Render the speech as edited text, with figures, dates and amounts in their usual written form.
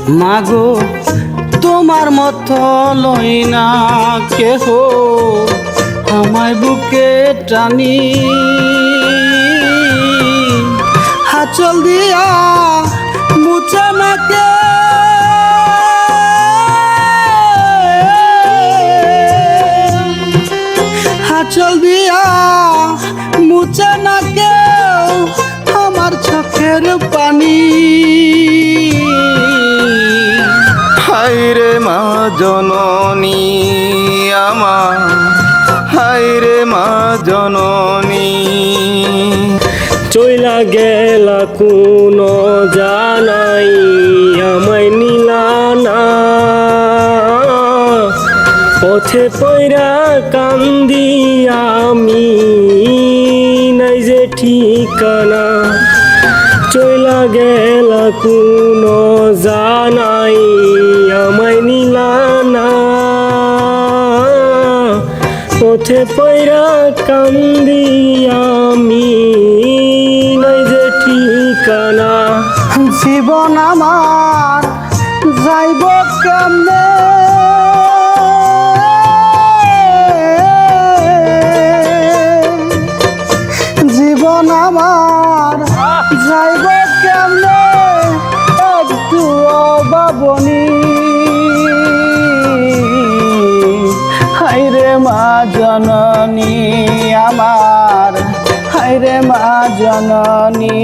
মাগো তোমার মতো লই না কেহ আমায় বুকে টানি, হাচল দিয়া মুছে নাকে হাচল দিয়া মুছে নাকে আমার চোখের পানি। হায়রে মা জননী আমার, হায়রে মা জননী চইলা গেলা কোন জানাই আমায় নিলা না, পথে পয়রা কান্দি আমি নাই যে ঠিকানা। চইলা গেলা কোন জানাই আমায় নিলা না, পথে পয়রা কান্দি আমি নাই যে ঠিকানা। জীবন আমার যাইব কেমনে, জীবন আমার যাইব কেমনে একটু অভাবনী। হায়রে মা জননী আমার, হায়রে মা জননী।